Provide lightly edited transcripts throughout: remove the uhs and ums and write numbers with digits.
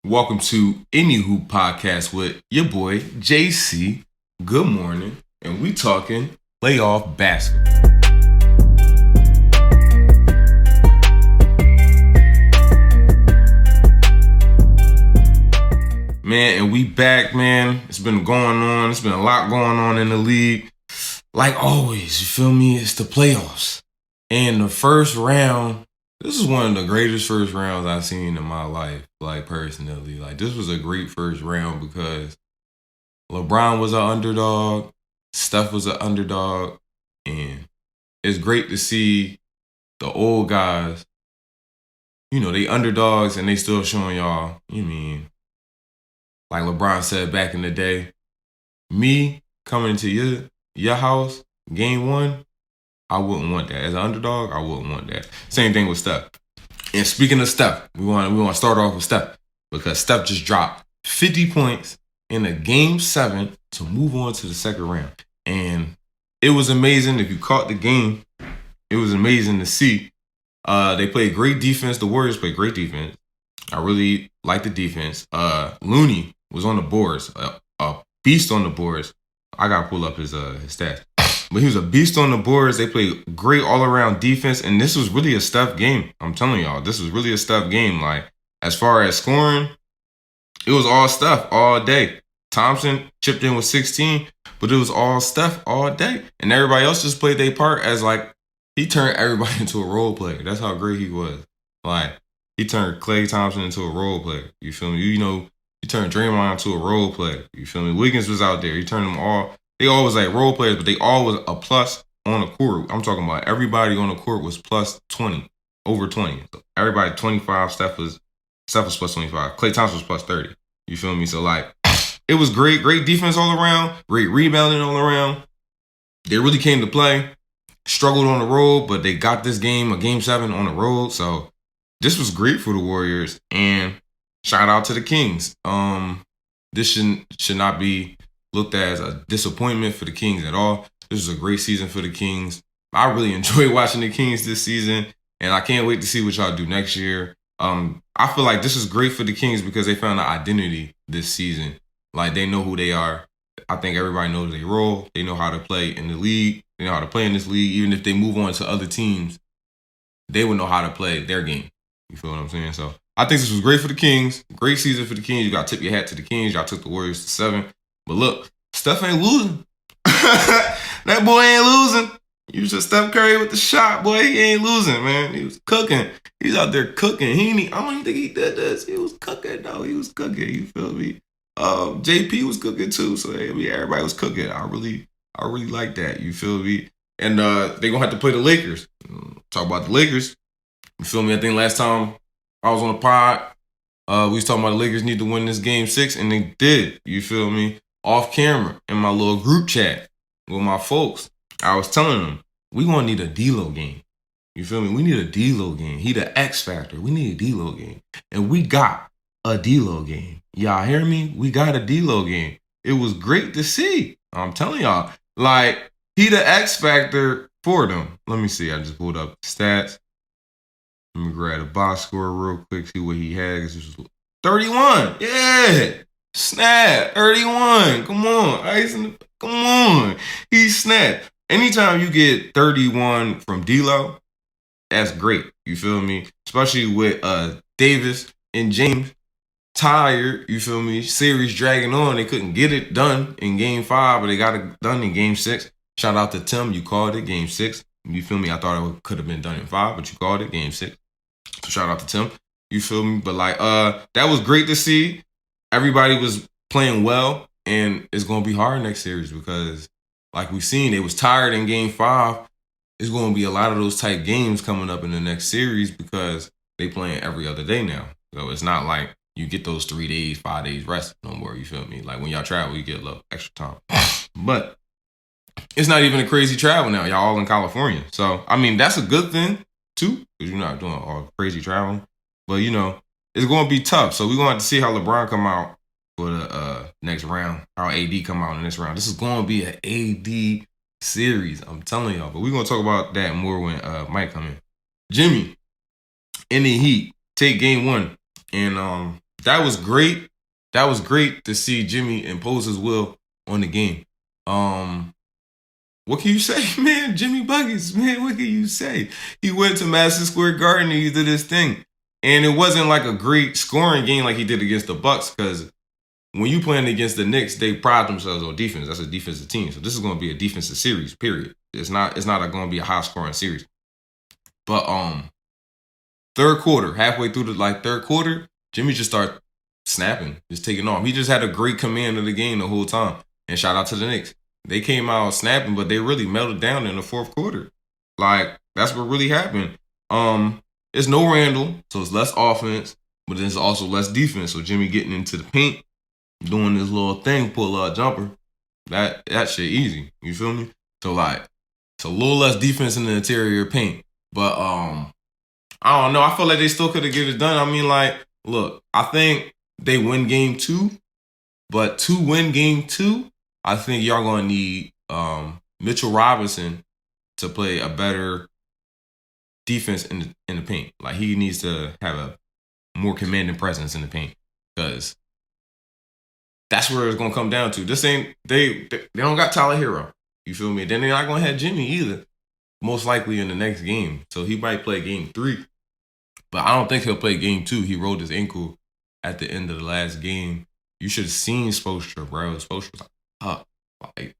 Welcome to Any Hoop Podcast with your boy JC. Good morning, and we talking playoff basketball. Man, and we back, man. It's been going on. It's been a lot going on in the league. Like always, you feel me? It's the playoffs. And the first round, this is one of the greatest first rounds I've seen in my life, like personally. Like, this was a great first round because LeBron was an underdog, Steph was an underdog, and it's great to see the old guys, they underdogs and they still showing y'all, like LeBron said back in the day, me coming to your house, game one, I wouldn't want that. As an underdog, I wouldn't want that. Same thing with Steph. And speaking of Steph, we want to start off with Steph because Steph just dropped 50 points in a game 7 to move on to the second round. And it was amazing. If you caught the game, it was amazing to see. They played great defense. The Warriors played great defense. I really like the defense. Looney was on the boards, a beast on the boards. I got to pull up his stats. But he was a beast on the boards. They played great all-around defense, and this was really a Steph game. I'm telling y'all, this was really a Steph game. Like, as far as scoring, it was all Steph all day. Thompson chipped in with 16, but it was all Steph all day. And everybody else just played their part as, like, he turned everybody into a role player. That's how great he was. Like, he turned Klay Thompson into a role player. You feel me? He turned Draymond into a role player. You feel me? Wiggins was out there. He turned them all. They all was like role players, but they all was a plus on the court. I'm talking about everybody on the court was plus 20, over 20. So everybody 25. Steph was plus 25. Klay Thompson was plus 30. You feel me? So, like, it was great defense all around, great rebounding all around. They really came to play. Struggled on the road, but they got this game, a game 7 on the road. So this was great for the Warriors. And shout out to the Kings. This should not be looked at as a disappointment for the Kings at all. This was a great season for the Kings. I really enjoyed watching the Kings this season, and I can't wait to see what y'all do next year. I feel like this is great for the Kings because they found an identity this season. Like, they know who they are. I think everybody knows their role. They know how to play in the league. They know how to play in this league. Even if they move on to other teams, they would know how to play their game. You feel what I'm saying? So I think this was great for the Kings. Great season for the Kings. You got to tip your hat to the Kings. Y'all took the Warriors to 7. But look, Steph ain't losing. That boy ain't losing. You just Steph Curry with the shot, boy. He ain't losing, man. He was cooking. He's out there cooking. I don't even think he did this. He was cooking, though. He was cooking. You feel me? JP was cooking too. So everybody was cooking. I really like that. You feel me? And they gonna have to play the Lakers. Talk about the Lakers. You feel me? I think last time I was on the pod, we was talking about the Lakers need to win this game 6, and they did. You feel me? Off camera in my little group chat with my folks, I was telling them, we gonna need a D-Lo game. You feel me? We need a D-Lo game. He the X factor. We need a D-Lo game. And we got a D-Lo game. Y'all hear me? We got a D-Lo game. It was great to see. I'm telling y'all. Like, he the X factor for them. Let me see. I just pulled up the stats. Let me grab the box score real quick, see what he had. This was 31. Yeah. Snap. 31. Come on. Come on. He snapped. Anytime you get 31 from D-Lo, that's great. You feel me? Especially with Davis and James tired. You feel me? Series dragging on. They couldn't get it done in game 5, but they got it done in game 6. Shout out to Tim. You called it game 6. You feel me? I thought it could have been done in 5, but you called it game 6. So shout out to Tim. You feel me? But like, that was great to see. Everybody was playing well, and it's gonna be hard next series because, like we've seen, they was tired in game 5. It's gonna be a lot of those tight games coming up in the next series because they playing every other day now. So it's not like you get those 3 days, 5 days rest no more. You feel me? Like when y'all travel, you get a little extra time. But it's not even a crazy travel now. Y'all all in California. So, I mean, that's a good thing, too, because you're not doing all crazy traveling. But, it's going to be tough. So, we're going to have to see how LeBron come out for the next round, how AD come out in this round. This is going to be an AD series, I'm telling y'all. But we're going to talk about that more when Mike come in. Jimmy, in the Heat, take game 1. And that was great. That was great to see Jimmy impose his will on the game. What can you say, man? Jimmy Buckets, man. What can you say? He went to Madison Square Garden and he did his thing, and it wasn't like a great scoring game like he did against the Bucks because when you playing against the Knicks, they pride themselves on defense. That's a defensive team. So this is going to be a defensive series. Period. It's not going to be a high scoring series. But third quarter, halfway through the third quarter, Jimmy just started snapping, just taking off. He just had a great command of the game the whole time. And shout out to the Knicks. They came out snapping, but they really melted down in the fourth quarter. Like, that's what really happened. It's no Randall, so it's less offense, but there's also less defense. So Jimmy getting into the paint, doing this little thing, pull a jumper. That shit easy. You feel me? So it's a little less defense in the interior paint. But I don't know. I feel like they still could have get it done. I mean, look, I think they win game 2, but to win game 2, I think y'all gonna need Mitchell Robinson to play a better defense in the paint. Like, he needs to have a more commanding presence in the paint because that's where it's gonna come down to. This ain't they don't got Tyler Hero. You feel me? Then they're not gonna have Jimmy either. Most likely in the next game, so he might play game 3, but I don't think he'll play game 2. He rolled his ankle at the end of the last game. You should have seen Spoelstra, bro. Spoelstra was up. He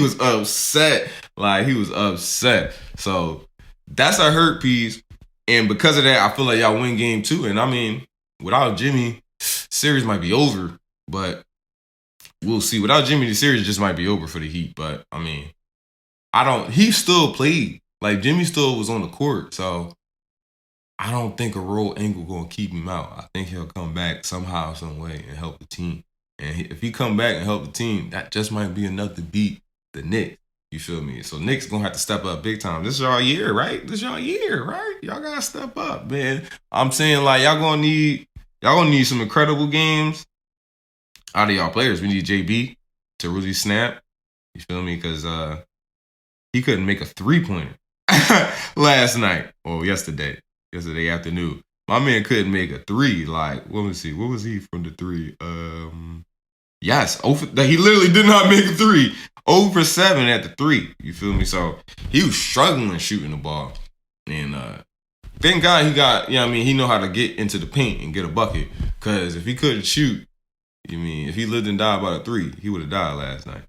was upset. He was upset. So that's a hurt piece. And because of that, I feel like y'all win game 2. And I mean, without Jimmy, series might be over. But we'll see. Without Jimmy, the series just might be over for the Heat. But I mean, he still played. Like, Jimmy still was on the court. So I don't think a rolled ankle gonna keep him out. I think he'll come back somehow, some way, and help the team. And if he come back and help the team, that just might be enough to beat the Knicks. You feel me? So Knicks gonna have to step up big time. This is y'all year, right? Y'all gotta step up, man. I'm saying, y'all gonna need some incredible games out of y'all players. We need JB to really snap. You feel me? Because he couldn't make a 3-pointer last night or yesterday afternoon. My man couldn't make a 3. Let me see. What was he from the 3? Yes. He literally did not make a 3. 0 for 7 at the 3. You feel me? So he was struggling shooting the ball. And thank God he know how to get into the paint and get a bucket. Because if he couldn't shoot, if he lived and died by the 3, he would have died last night.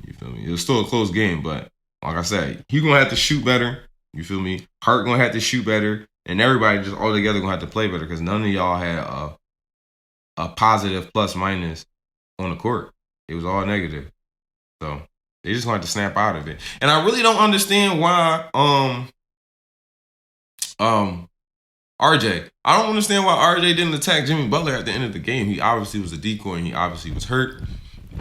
You feel me? It was still a close game, but like I said, he gonna have to shoot better. You feel me? Hart gonna have to shoot better. And everybody just all together gonna have to play better because none of y'all had a positive plus minus on the court. It was all negative. So they just gonna have to snap out of it. And I really don't understand why RJ. I don't understand why RJ didn't attack Jimmy Butler at the end of the game. He obviously was a decoy and he obviously was hurt.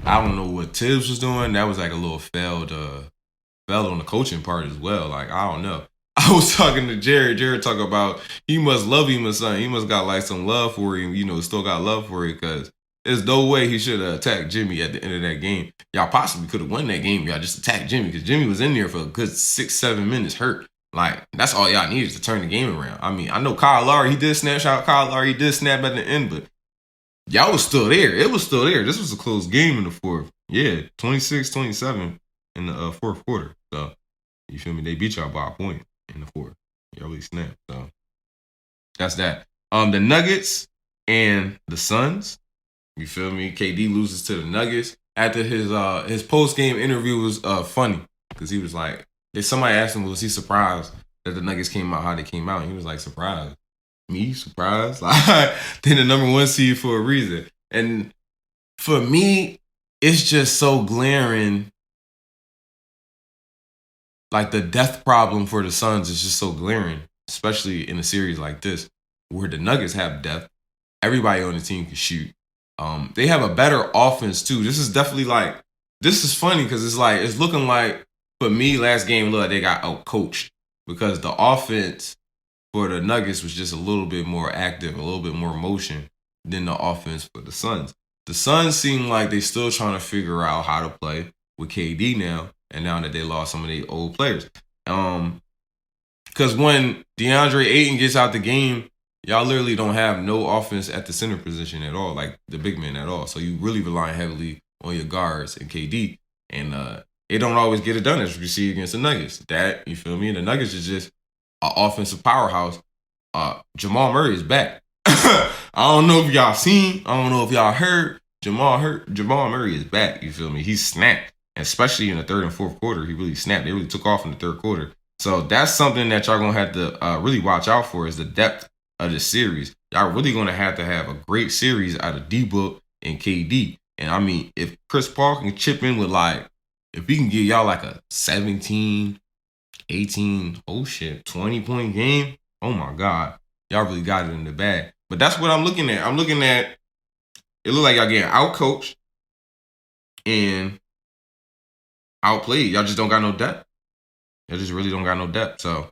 I don't know what Tibbs was doing. That was like a little failed on the coaching part as well. I don't know. I was talking to Jared. Jared talk about he must love him or something. He must got some love for him. Still got love for him because there's no way he should have attacked Jimmy at the end of that game. Y'all possibly could have won that game. Y'all just attacked Jimmy because Jimmy was in there for a good 6-7 minutes hurt. That's all y'all needed to turn the game around. I know Kyle Lowry, he did snap at the end, but y'all was still there. It was still there. This was a close game in the fourth. Yeah, 26-27 in the fourth quarter. So, you feel me? They beat y'all by a point in the fourth. Y'all really snapped. So, that's that. The Nuggets and the Suns. You feel me? KD loses to the Nuggets. After his post-game interview was funny because he was like, somebody asked him, was he surprised that the Nuggets came out how they came out? And he was like, surprised. Me? Surprised? They're the number 1 seed for a reason. And for me, it's just so glaring. The death problem for the Suns is just so glaring, especially in a series like this, where the Nuggets have depth. Everybody on the team can shoot. They have a better offense too. This is definitely this is funny because it's looking like, for me, last game, they got out-coached because the offense for the Nuggets was just a little bit more active, a little bit more motion than the offense for the Suns. The Suns seem like they still trying to figure out how to play with KD now, and now that they lost some of the old players. Because when DeAndre Ayton gets out the game, y'all literally don't have no offense at the center position at all, like the big man at all. So you really rely heavily on your guards and KD, and it don't always get it done as you see against the Nuggets. That, you feel me? The Nuggets is just an offensive powerhouse. Jamal Murray is back. I don't know if y'all seen. I don't know if y'all heard. Jamal Murray is back. You feel me? He snapped, especially in the third and fourth quarter. He really snapped. They really took off in the third quarter. So that's something that y'all gonna have to really watch out for, is the depth of the series. Y'all really gonna have a great series out of D-Book and KD. And I mean, if Chris Paul can chip in with if he can give y'all like a 17, 18, 20-point game, oh my God, y'all really got it in the bag. But that's what I'm looking at. I'm looking at, it look like y'all getting out-coached and outplayed. Y'all just don't got no depth. Y'all just really don't got no depth. So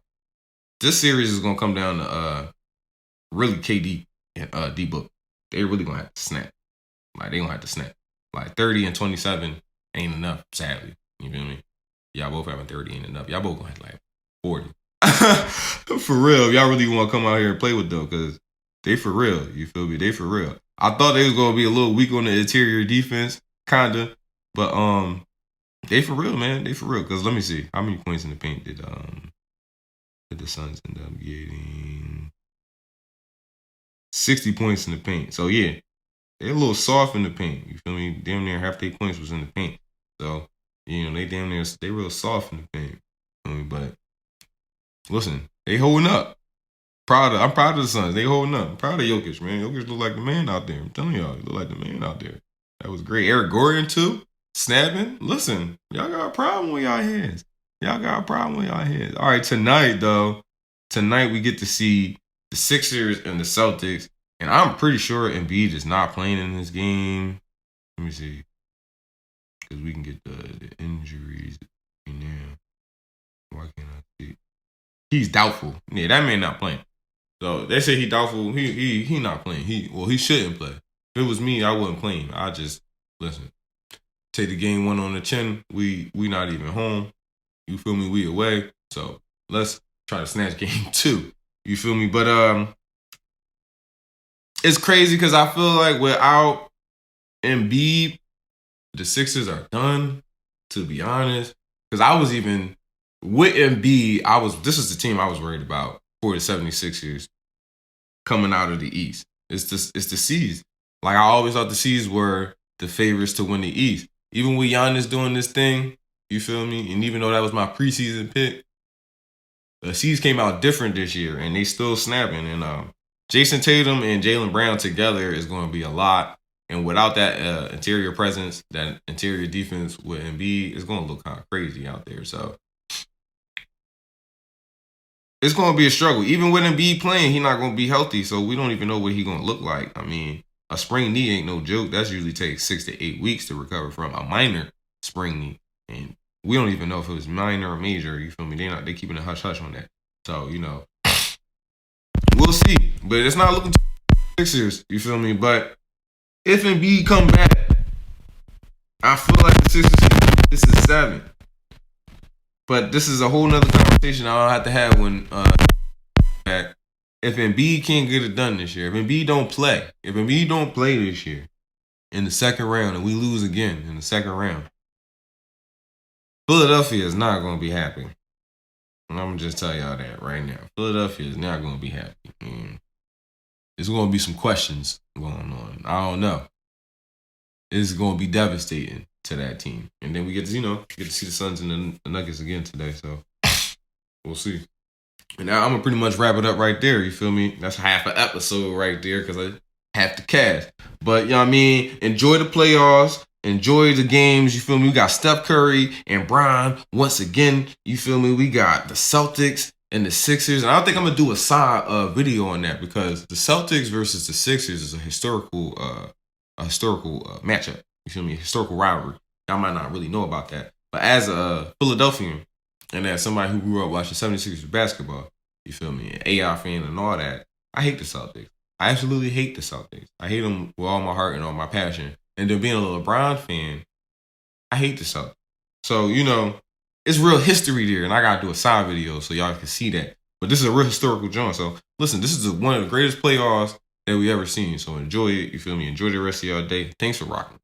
this series is gonna come down to really KD and D-Book. They really gonna have to snap. Like, they gonna have to snap. Like 30 and 27 ain't enough, sadly. You feel me? Y'all both having 30 ain't enough. Y'all both gonna have like 40. For real, y'all really want to come out here and play with them, because they for real. You feel me? They for real. I thought they was gonna be a little weak on the interior defense, kinda, but they for real, man. They for real. Because let me see, how many points in the paint did the Suns end up getting? 60 points in the paint. So yeah, they're a little soft in the paint. You feel me? Damn near half their points was in the paint. So, you know, they real soft in the paint. But listen, they holding up. I'm proud of the Suns. They holding up. I'm proud of Jokic, man. Jokic look like the man out there. I'm telling y'all, he look like the man out there. That was great. Eric Gordon too, snapping. Listen, y'all got a problem with y'all hands. Y'all got a problem with y'all hands. All right, tonight though, we get to see the Sixers and the Celtics, and I'm pretty sure Embiid is not playing in this game. Let me see, because we can get the injuries now. Why can't I see? He's doubtful. Yeah, that man not playing. So they say he doubtful. He not playing. He shouldn't play. If it was me, I wouldn't play him. I just listen. Take the game one on the chin. We not even home. You feel me? We away. So let's try to snatch game two. You feel me? But it's crazy because I feel like without Embiid, the Sixers are done. To be honest, because I was even with Embiid, this is the team I was worried about for the 76ers coming out of the East. It's the C's. Like, I always thought the C's were the favorites to win the East. Even with Giannis doing this thing, you feel me? And even though that was my preseason pick, the C's came out different this year, and they still snapping. And Jason Tatum and Jaylen Brown together is going to be a lot. And without that interior presence, that interior defense with Embiid, it's going to look kind of crazy out there. So it's going to be a struggle. Even with Embiid playing, he's not going to be healthy, so we don't even know what he's going to look like. I mean, a sprained knee ain't no joke. That usually takes 6 to 8 weeks to recover from a minor sprained knee. And we don't even know if it was minor or major, you feel me? They keeping a hush-hush on that. So, you know, we'll see. But it's not looking too Sixers, you feel me? But if Embiid come back, I feel like the Sixers, this is 7. But this is a whole nother conversation I'll have to have when if Embiid can't get it done this year, if Embiid don't play this year in the second round and we lose again in the second round, Philadelphia is not going to be happy. And I'm going to just tell y'all that right now. Philadelphia is not going to be happy. There's going to be some questions going on. I don't know. It's going to be devastating to that team. And then we get to see the Suns and the Nuggets again today. So we'll see. And now I'm going to pretty much wrap it up right there. You feel me? That's half an episode right there because I have to cast. But, you know what I mean? Enjoy the playoffs. Enjoy the games. You feel me? We got Steph Curry and Bron once again. You feel me? We got the Celtics and the Sixers. And I think I'm going to do a side video on that because the Celtics versus the Sixers is a historical matchup. You feel me? A historical rivalry. Y'all might not really know about that. But as a Philadelphian and as somebody who grew up watching 76ers basketball, you feel me? An AI fan and all that, I hate the Celtics. I absolutely hate the Celtics. I hate them with all my heart and all my passion. And then being a LeBron fan, I hate the Celtics. So, you know, it's real history there. And I got to do a side video so y'all can see that. But this is a real historical joint. So, listen. listen, this is one of the greatest playoffs that we ever seen. So enjoy it. You feel me? Enjoy the rest of your day. Thanks for rocking.